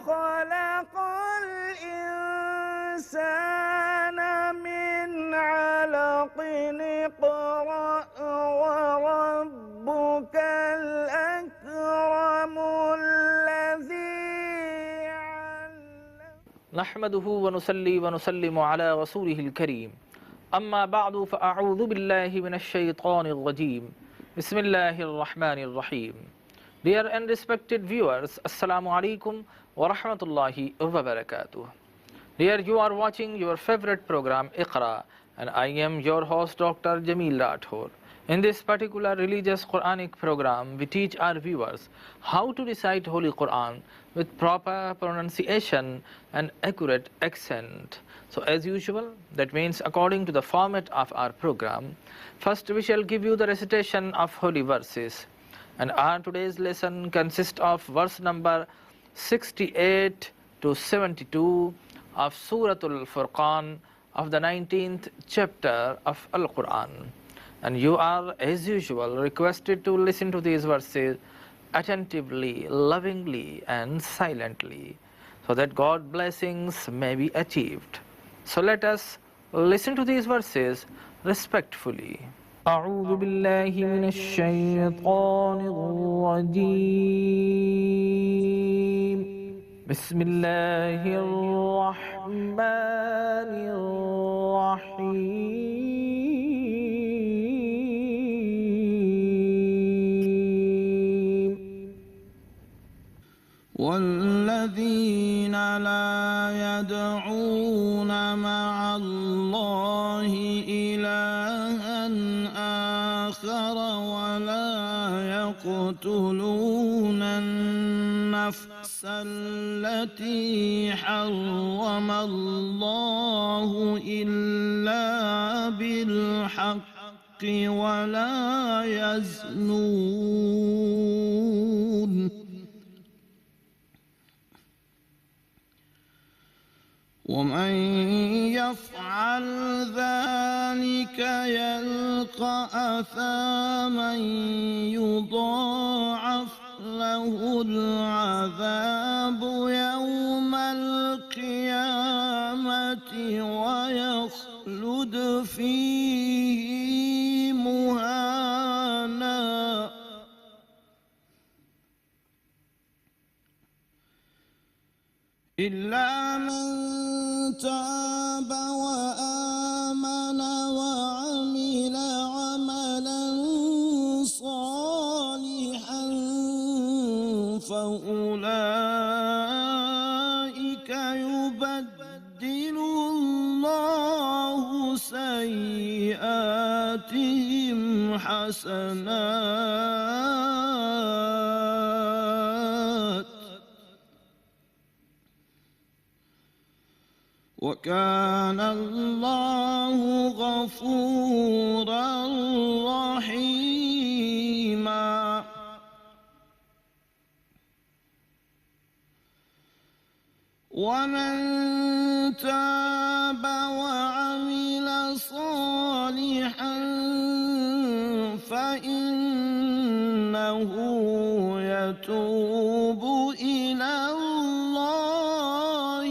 خلق الإنسان من علق اقرأ وربك الأكرم الذي علم. نحمده ونصلي ونسلم على رسوله الكريم. أما بعد فأعوذ بالله من الشيطان الرجيم. بسم الله الرحمن الرحيم. Dear and respected viewers, Assalamu alaikum wa rahmatullahi wa barakatuh. Dear, you are watching your favorite program Iqra, and I am your host Dr. Jamil Rathore. In this particular religious Quranic program, we teach our viewers how to recite Holy Quran with proper pronunciation and accurate accent. So as usual, that means according to the format of our program, first we shall give you the recitation of holy verses. And our today's lesson consists of verse number 68 to 72 of Suratul Furqan of the 19th chapter of Al-Quran. And you are, as usual, requested to listen to these verses attentively, lovingly, and silently, so that God's blessings may be achieved. So let us listen to these verses respectfully. أعوذ بالله من الشيطان الرجيم. بسم الله الرحمن الرحيم. والذين لا يدعون مع الله إلها آخر ولا يقتلون النفس التي حرم الله إلا بالحق ولا يزنون ومن يفعل ذلك يلقى أثاما يضاعف له العذاب يوم القيامة ويخلد فيه مهانا إلا من تاب وآمن وعمل عملا صالحا فأولئك يبدل الله سيئاتهم حسنات وكان الله غفورا رحيما ومن تاب وعمل صالحا فإنه يتوب إلى الله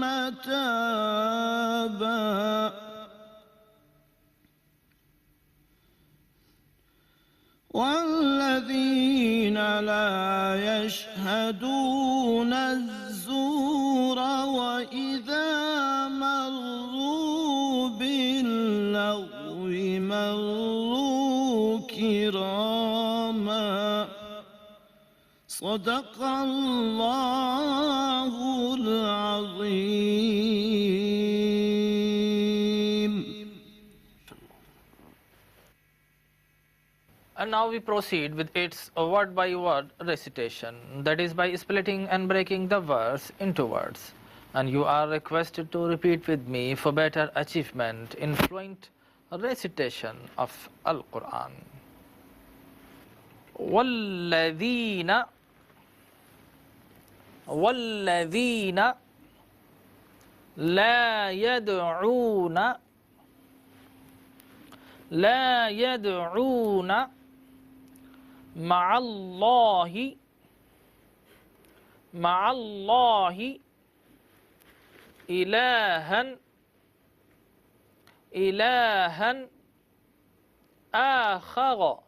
متابا والذين لا يشهدون الزور وإذا مروا باللغو مروا كراما صدق الله العظيم. And now we proceed with its word by word recitation, that is by splitting and breaking the verse into words. And you are requested to repeat with me for better achievement in fluent recitation of Al-Quran. والذين لا يدعون مع الله ma'allahi ilahan akhara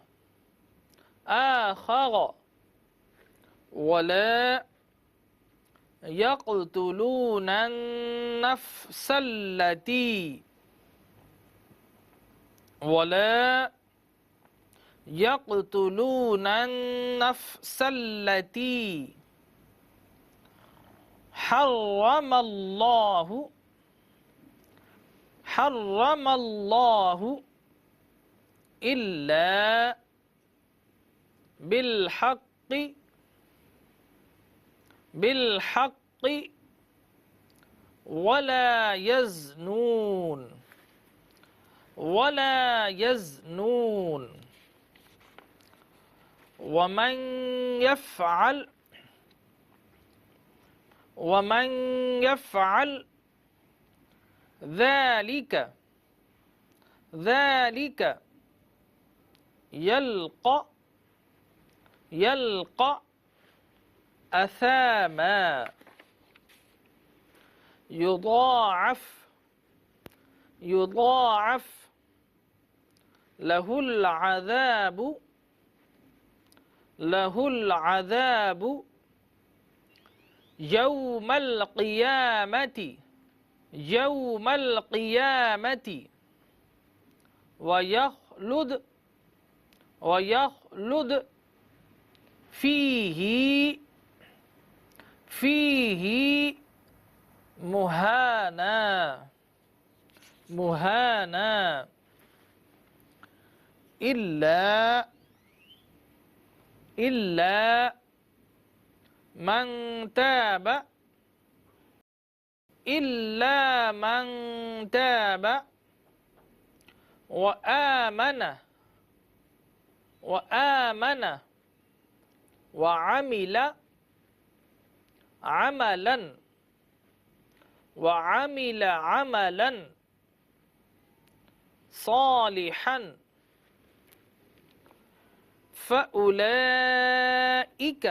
ولا يقتلون النفس التي ولا يقتلون النفس التي حرم الله إلا بالحق ولا يزنون ومن يفعل ذلك يلقى أثاما يضاعف له العذاب يوم القيامة ويخلد فيه مهانا إلا من تاب وآمن وعمل عملا صالحا فأولئك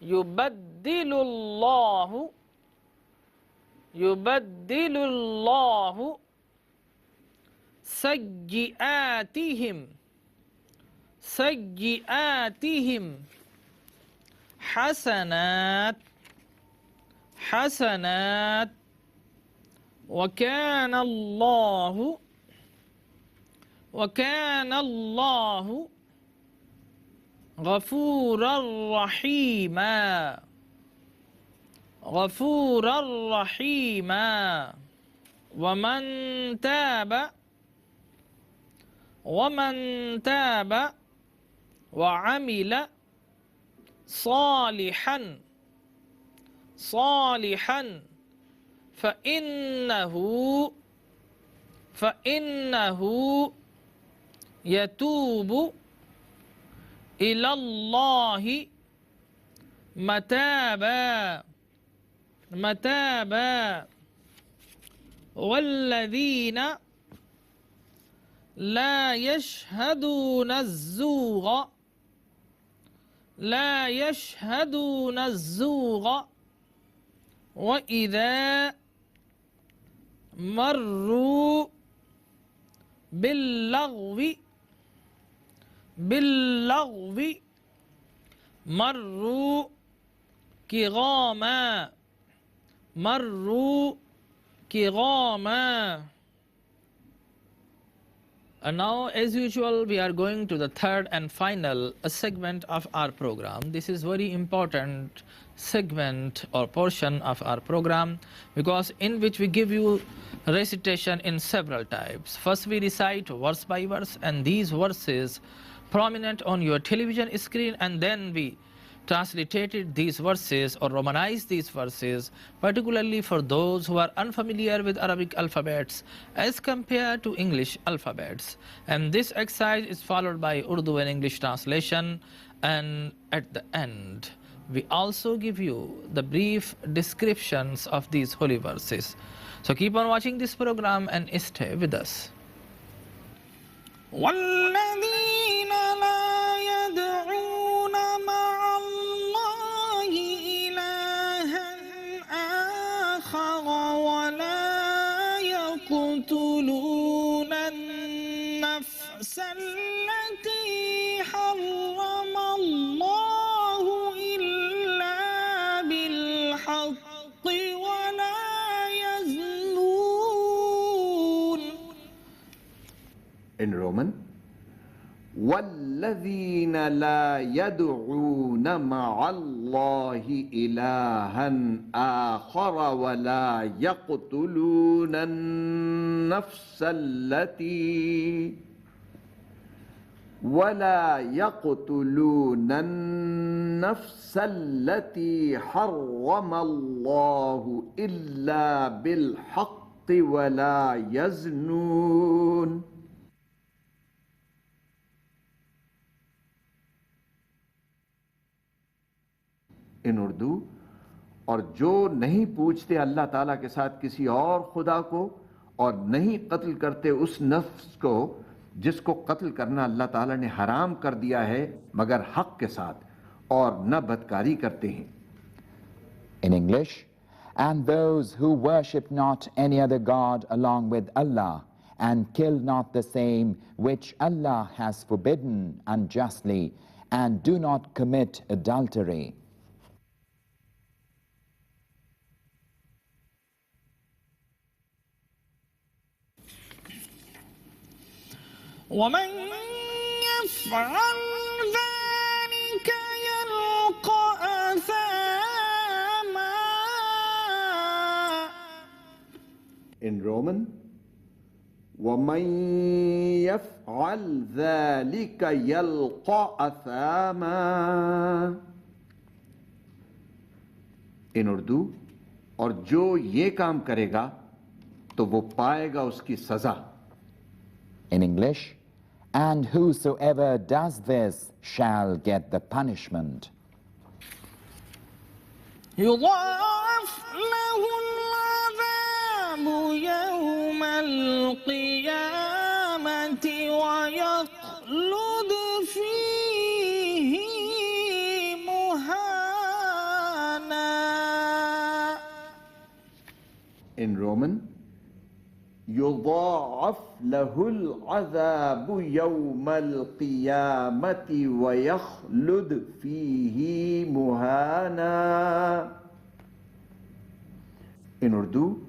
يبدل الله سيئاتهم حسنات وكان الله غفورا رحيما ومن تاب وعمل صالحا فإنه يتوب إلى الله متابا والذين لا يشهدون الزور وإذا مروا باللغو مروا كراما And now, as usual, we are going to the third and final segment of our program. This is very important segment or portion of our program because in which we give you recitation in several types. First we recite verse by verse and these verses prominent on your television screen, and then we transliterated these verses or romanized these verses, particularly for those who are unfamiliar with Arabic alphabets as compared to English alphabets. And this exercise is followed by Urdu and English translation, and at the end we also give you the brief descriptions of these holy verses. So keep on watching this program and stay with us. وَالَّذِينَ لَا يَدْعُونَ مَعَ اللَّهِ In Roman, وَالَّذِينَ لَا يَدْعُونَ مَعَ اللَّهِ إِلَٰهًا آخَرَ ولا يقتلون النفس التي حرم الله إلا بالحق ولا يزنون. इन उर्दू, और जो नहीं पूछते अल्लाह ताला के साथ किसी और खुदा को और नहीं कत्ल करते उस नफ्स को जिसको कत्ल करना अल्लाह ताला ने हराम कर दिया है मगर हक के साथ, और न बदकारी करते हैं. In English, and those who worship not any other God along with Allah, and kill not the same which Allah has forbidden unjustly, and do not commit adultery. ومن يفعل ذلك يلقى أثاما. In Roman, وَمَن يَفْعَلْ ذَلِكَ يَلْقَى أَثَامًا. In Urdu, और जो ये काम करेगा तो वो पाएगा उसकी सजा. In English, and whosoever does this shall get the punishment. يضاعف له العذاب يوم القيامة ويخلد فيه مهانا. In Roman, يضاعف له العذاب يوم القيامة ويخلد فيه مهانا. In उर्दू,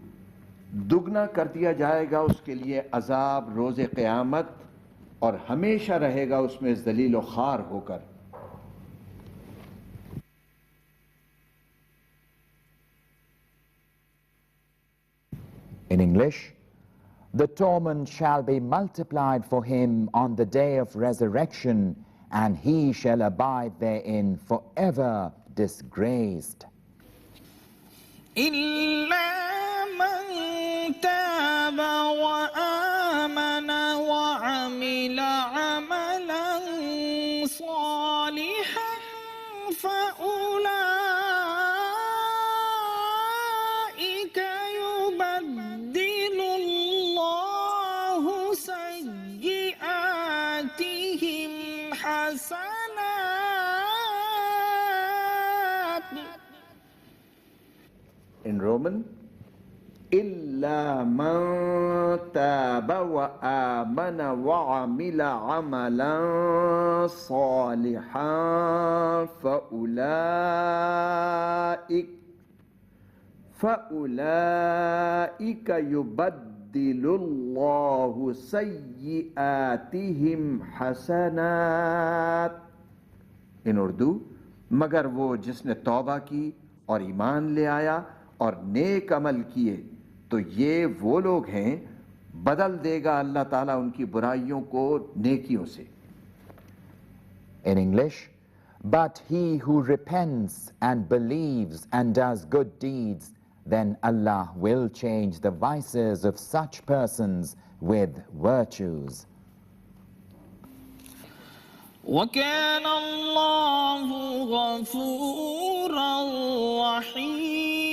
दुगना कर दिया जाएगा उसके लिए अजाब रोज़े क़यामत, और हमेशा रहेगा उसमें ज़लील व ख़ार होकर. In English, the torment shall be multiplied for him on the day of resurrection, and he shall abide therein forever disgraced. إلا من تاب وآمن وعمل عملا صالحا فأولئك يبدل الله سيئاتهم حسنات. In Roman, إلا من تاب وآمن وعمل عملا صالحا فأولئك يبدل الله سيئاتهم حسنات. In उर्दू, मगर वो जिसने तौबा की और ईमान ले आया और नेक अमल किए तो ये वो लोग हैं, बदल देगा अल्लाह ताला उनकी बुराइयों को नेकियों से. In English, but he who repents and believes and does good deeds, then Allah will change the vices of such persons with virtues. وكان الله غفورا رحيما.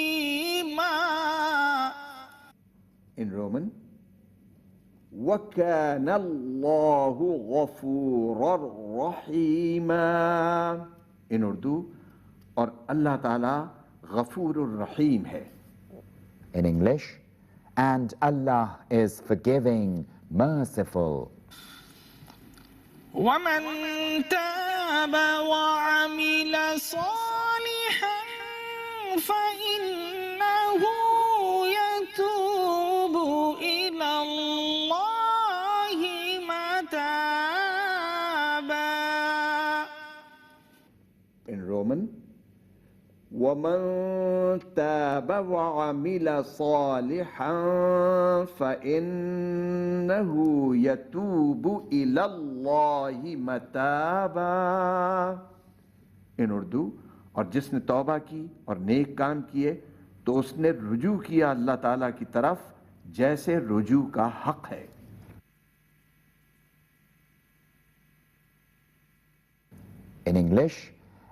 In Roman, وَكَانَ اللَّهُ غَفُورًا رَحِيمًا. In उर्दू, और अल्लाह ताला गफूर रहीम है. In English, and Allah is forgiving, merciful. ومن تاب وعمل صالحا فإنه يتوب إلى الله In Roman, وَمَن تَابَ وَعَمِلَ صَالِحًا فَإِنَّهُ يَتُوبُ إِلَى اللَّهِ مَتَابًا. In Urdu, और जिसने तौबा की और नेक काम किए तो उसने रुजू किया अल्लाह ताला की तरफ जैसे रुजू का हक है. In English,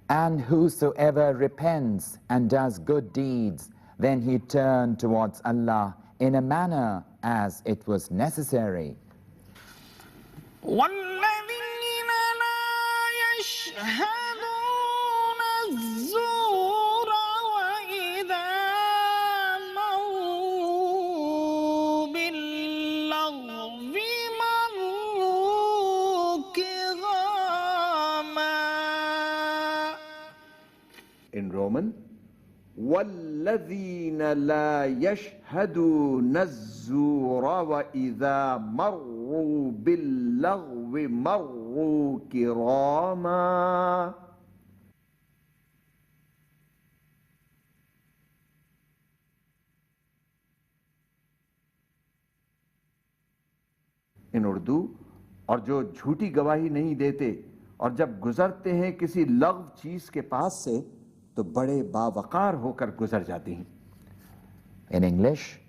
and whosoever repents and does good deeds, then he turned towards Allah in a manner as it was necessary. والذين لا يشهدون الزور وإذا مروا باللغو مروا كراما. In Roman, وَالَّذِينَ لَا يَشْهَدُونَ الزُّورَ وَإِذَا مَرُّوا بِاللَّغْوِ مَرُّوا كِرَامًا. In Urdu, और जो झूठी गवाही नहीं देते और जब गुजरते हैं किसी लग़्व चीज के पास से तो बड़े बावकार होकर गुजर जाते हैं. In English,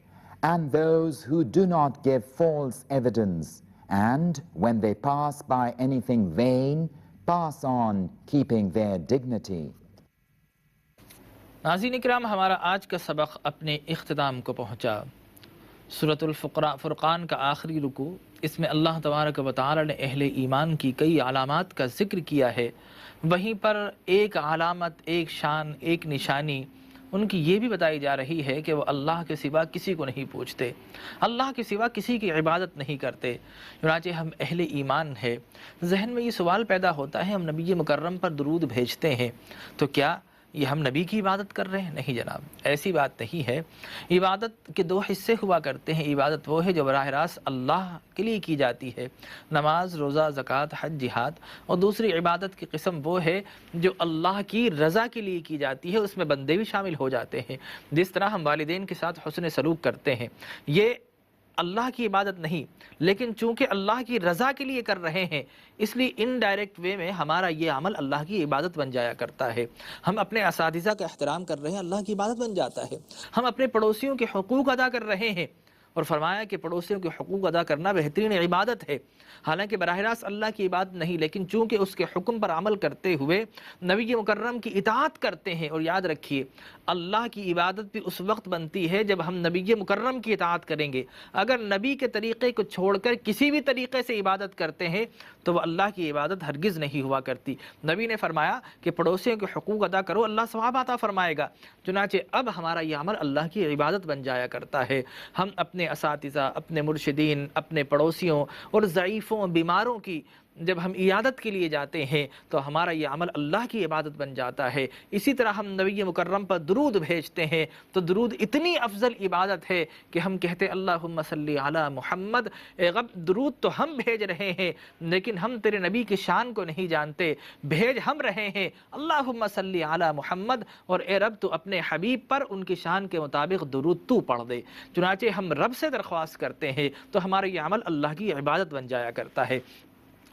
and those who do not give false evidence, and when they pass by anything vain, pass on keeping their dignity. नाज़रीन इकराम, हमारा आज का सबक अपने इख्तिताम को पहुँचा. सूरतुल फुरक़ान का आखिरी रुकू, इसमें अल्लाह तबारक व तआला ने अहले ईमान की कई अलामात का ज़िक्र किया है. वहीं पर एक अलामत, एक शान, एक निशानी उनकी ये भी बताई जा रही है कि वो अल्लाह के सिवा किसी को नहीं पूछते, अल्लाह के सिवा किसी की इबादत नहीं करते. चुनांचे हम अहले ईमान है, जहन में ये सवाल पैदा होता है, हम नबी मुकर्रम पर दुरूद भेजते हैं तो क्या ये हम नबी की इबादत कर रहे हैं? नहीं जनाब, ऐसी बात नहीं है. इबादत के दो हिस्से हुआ करते हैं. इबादत वो है जो बराह रास्त अल्लाह के लिए की जाती है, नमाज, रोज़ा, ज़कात, हज, जिहाद. और दूसरी इबादत की किस्म वो है जो अल्लाह की रज़ा के लिए की जाती है, उसमें बंदे भी शामिल हो जाते हैं. जिस तरह हम वालिदैन के साथ हुस्न सलूक करते हैं, ये अल्लाह की इबादत नहीं, लेकिन चूँकि अल्लाह की रज़ा के लिए कर रहे हैं इसलिए इनडायरेक्ट वे में हमारा ये अमल अल्लाह की इबादत बन जाया करता है. हम अपने असातिज़ा का एहतराम कर रहे हैं, अल्लाह की इबादत बन जाता है. हम अपने पड़ोसियों के हुकूक अदा कर रहे हैं और फरमाया कि पड़ोसियों के हुकूक अदा करना बेहतरीन इबादत है. हालांकि बराह रास्त अल्लाह की इबादत नहीं, लेकिन चूँकि उसके हुक्म पर अमल करते हुए नबी मुकर्रम की इताअत करते हैं. और याद रखिए, अल्लाह की इबादत भी उस वक्त बनती है जब हम नबी मुकर्रम की इताअत करेंगे. अगर नबी के तरीक़े को छोड़कर किसी भी तरीक़े से इबादत करते हैं तो वह अल्लाह की इबादत हरगिज़ नहीं हुआ करती. नबी ने फरमाया कि पड़ोसियों के हुकूक अदा करो, अल्लाह सवाब अता फरमाएगा. चुनांचे अब हमारा यह अमल अल्लाह की इबादत बन जाया करता है. हम अपने असातिज़ा, अपने मुर्शिदीन, अपने पड़ोसियों और ज़ईफ़ों, बीमारों की जब हम इयादत के लिए जाते हैं तो हमारा ये अमल अल्लाह की इबादत बन जाता है. इसी तरह हम नबी मुकर्रम पर दुरूद भेजते हैं तो दुरूद इतनी अफजल इबादत है कि हम कहते अल्लाहुम्मा सल्ली अला मुहम्मद. दुरूद तो हम भेज रहे हैं लेकिन हम तेरे नबी की शान को नहीं जानते, भेज हम रहे हैं अल्लाहुम्मा सल्ली अला मुहम्मद, और ए रब तो अपने हबीब पर उनकी शान के मुताबिक दुरूद तू पढ़ दे. चुनांचे हम रब से दरख्वास्त करते हैं तो हमारा ये अमल अल्लाह की इबादत बन जाया करता है.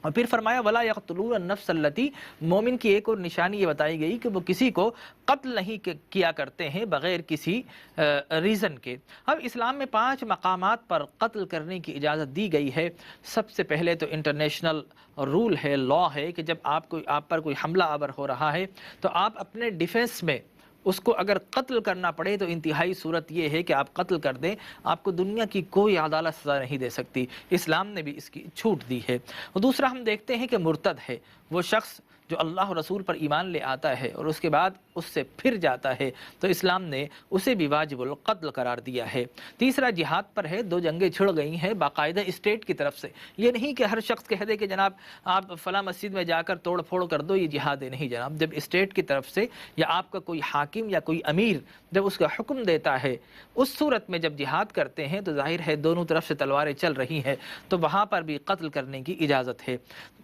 और फिर फरमाया वला यक़्तुलून नफ्स अल्लती, मोमिन की एक और निशानी ये बताई गई कि वो किसी को कत्ल नहीं किया करते हैं बग़ैर किसी रीज़न के. अब इस्लाम में 5 मकामात पर कत्ल करने की इजाज़त दी गई है. सबसे पहले तो इंटरनेशनल रूल है, लॉ है कि जब आप पर कोई हमला आवर हो रहा है तो आप अपने डिफेंस में उसको अगर कत्ल करना पड़े तो इंतहाई सूरत ये है कि आप कत्ल कर दें, आपको दुनिया की कोई अदालत सज़ा नहीं दे सकती. इस्लाम ने भी इसकी छूट दी है. और दूसरा हम देखते हैं कि मुर्तद है वो शख्स जो अल्लाह और रसूल पर ईमान ले आता है और उसके बाद उससे फिर जाता है तो इस्लाम ने उसे भी वाजिबुल कत्ल करार दिया है. तीसरा जिहाद पर है. 2 जंगें छिड़ गई हैं बाकायदा स्टेट की तरफ से. ये नहीं कि हर शख्स कह दे कि जनाब आप फ़ला मस्जिद में जाकर तोड़ फोड़ कर दो, ये जिहाद है. नहीं जनाब, जब स्टेट की तरफ से या आपका कोई हाकिम या कोई अमीर जब उसका हुक्म देता है उस सूरत में जब जिहाद करते हैं तो जाहिर है दोनों तरफ से तलवारें चल रही हैं तो वहाँ पर भी कत्ल करने की इजाज़त है.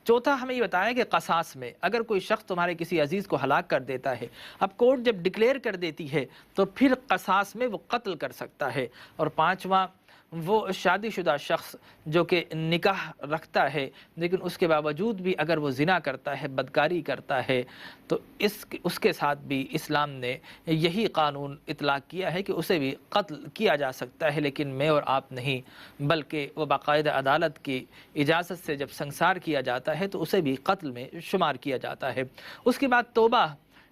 चौथा हमें ये बताया कि क़सास में अगर अगर कोई शख्स तुम्हारे किसी अजीज़ को हलाक कर देता है, अब कोर्ट जब डिक्लेयर कर देती है तो फिर कसास में वो कत्ल कर सकता है। और पाँचवा, वो शादीशुदा शख्स जो कि निकाह रखता है लेकिन उसके बावजूद भी अगर वो ज़िना करता है, बदकारी करता है, तो उसके साथ भी इस्लाम ने यही कानून इतलाक़ किया है कि उसे भी कत्ल किया जा सकता है, लेकिन मैं और आप नहीं, बल्कि वो बाकायदा अदालत की इजाज़त से जब संसार किया जाता है तो उसे भी कत्ल में शुमार किया जाता है। उसके बाद तौबा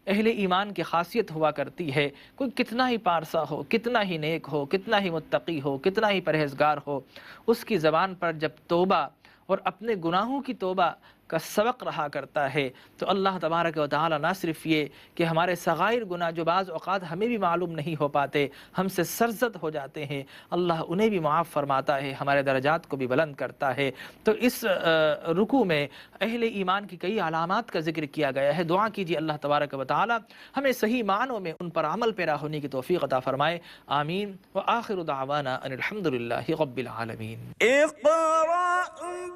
अहले ईमान की खासियत हुआ करती है। कोई कितना ही पारसा हो, कितना ही नेक हो, कितना ही मुत्तकी हो, कितना ही परहेज़गार हो, उसकी ज़बान पर जब तौबा और अपने गुनाहों की तौबा का सबक रहा करता है तो अल्लाह तबारक व तआला ना सिर्फ ये कि हमारे सगाइर गुनाह जो बाज़ औक़ात हमें भी मालूम नहीं हो पाते, हमसे सरज़द हो जाते हैं, अल्लाह उन्हें भी मुआफ़ फरमाता है, हमारे दर्जात को भी बुलंद करता है। तो इस रुकू में अहले ईमान की कई अलामात का ज़िक्र किया गया है। दुआ कीजिए अल्लाह तबारक व तआला हमें सही मानों में उन पर अमल पैरा होने की तौफ़ीक़ अता फ़रमाए। आमीन व आखिरु दअवाना अनिल हम्दुलिल्लाहि रब्बिल आलमीन। इक़रा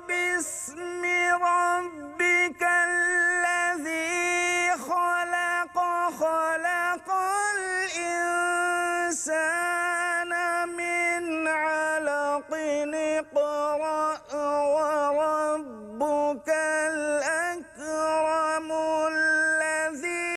बिस्मि रब्बिकल